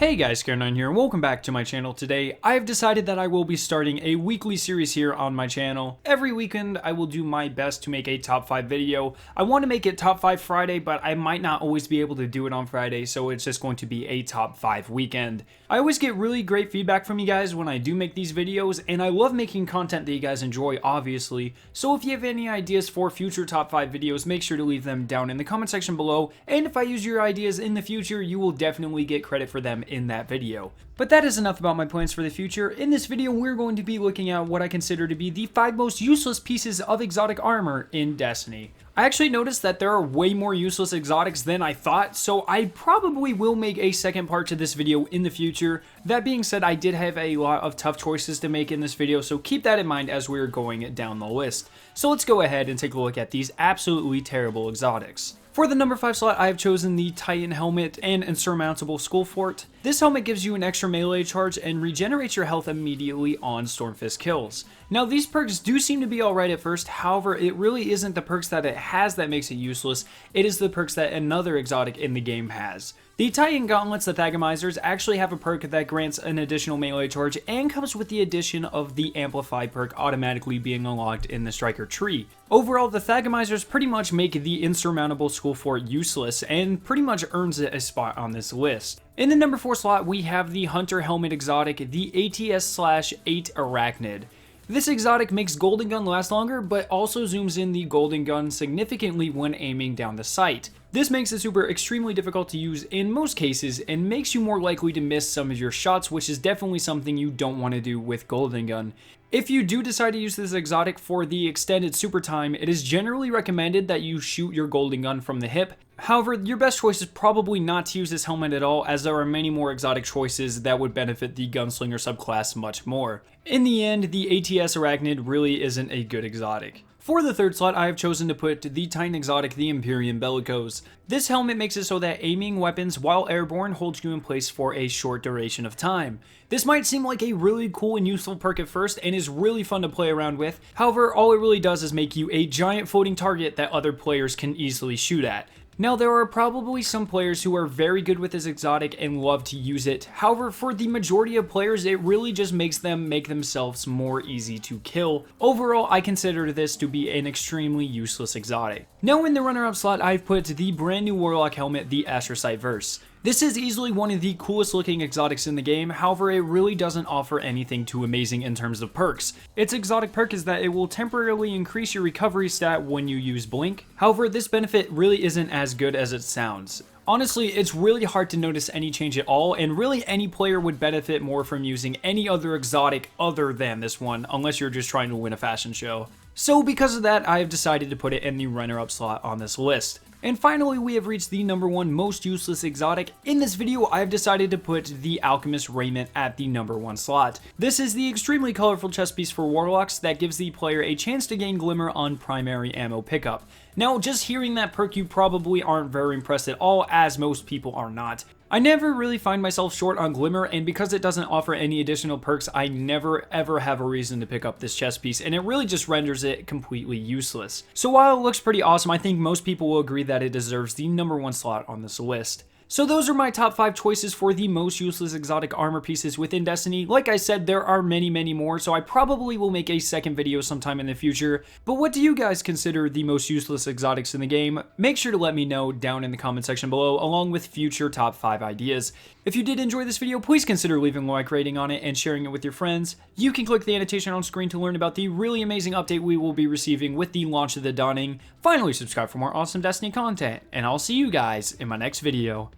Hey guys, Karen here, and welcome back to my channel. Today, I have decided that I will be starting a weekly series here on my channel. Every weekend, I will do my best to make a top 5 video. I want to make it top 5 Friday, but I might not always be able to do it on Friday, so it's just going to be a top 5 weekend. I always get really great feedback from you guys when I do make these videos, and I love making content that you guys enjoy, obviously. So if you have any ideas for future top 5 videos, make sure to leave them down in the comment section below, and if I use your ideas in the future, you will definitely get credit for them in that video. But that is enough about my plans for the future. In this video, we're going to be looking at what I consider to be the 5 most useless pieces of exotic armor in Destiny. I actually noticed that there are way more useless exotics than I thought, so I probably will make a second part to this video in the future. That being said, I did have a lot of tough choices to make in this video, so keep that in mind as we're going down the list. So let's go ahead and take a look at these absolutely terrible exotics. For the number 5 slot, I have chosen the Titan Helmet and Insurmountable Skull Fort. This helmet gives you an extra melee charge and regenerates your health immediately on Stormfist kills. Now these perks do seem to be alright at first, however it really isn't the perks that it has that makes it useless, it is the perks that another exotic in the game has. The Titan Gauntlets, the Thagamizers, actually have a perk that grants an additional melee charge and comes with the addition of the Amplify perk automatically being unlocked in the Striker tree. Overall, the Thagamizers pretty much make the Insurmountable Skull Fort useless and pretty much earns it a spot on this list. In the number 4 slot, we have the Hunter Helmet exotic, the ATS/8 Arachnid. This exotic makes Golden Gun last longer, but also zooms in the Golden Gun significantly when aiming down the sight. This makes the super extremely difficult to use in most cases and makes you more likely to miss some of your shots, which is definitely something you don't want to do with Golden Gun. If you do decide to use this exotic for the extended super time, it is generally recommended that you shoot your Golden Gun from the hip. However, your best choice is probably not to use this helmet at all, as there are many more exotic choices that would benefit the Gunslinger subclass much more. In the end, the ATS Arachnid really isn't a good exotic. For the 3rd slot, I have chosen to put the Titan exotic, the Empyrean Bellicose. This helmet makes it so that aiming weapons while airborne holds you in place for a short duration of time. This might seem like a really cool and useful perk at first and is really fun to play around with, however all it really does is make you a giant floating target that other players can easily shoot at. Now, there are probably some players who are very good with this exotic and love to use it. However, for the majority of players, it really just makes them make themselves more easy to kill. Overall, I consider this to be an extremely useless exotic. Now, in the runner-up slot, I've put the brand new Warlock helmet, the Astrocyte Verse. This is easily one of the coolest looking exotics in the game, however it really doesn't offer anything too amazing in terms of perks. Its exotic perk is that it will temporarily increase your recovery stat when you use Blink, however this benefit really isn't as good as it sounds. Honestly, it's really hard to notice any change at all, and really any player would benefit more from using any other exotic other than this one, unless you're just trying to win a fashion show. So because of that, I have decided to put it in the runner-up slot on this list. And finally, we have reached the number 1 most useless exotic. In this video, I have decided to put the Alchemist Ramoth at the number 1 slot. This is the extremely colorful chest piece for Warlocks that gives the player a chance to gain Glimmer on primary ammo pickup. Now, just hearing that perk, you probably aren't very impressed at all, as most people are not. I never really find myself short on Glimmer, and because it doesn't offer any additional perks, I never ever have a reason to pick up this chest piece, and it really just renders it completely useless. So while it looks pretty awesome, I think most people will agree that it deserves the number 1 slot on this list. So those are my top 5 choices for the most useless exotic armor pieces within Destiny. Like I said, there are many more, so I probably will make a second video sometime in the future. But what do you guys consider the most useless exotics in the game? Make sure to let me know down in the comment section below, along with future top 5 ideas. If you did enjoy this video, please consider leaving a like rating on it and sharing it with your friends. You can click the annotation on screen to learn about the really amazing update we will be receiving with the launch of the Dawning. Finally, subscribe for more awesome Destiny content, and I'll see you guys in my next video.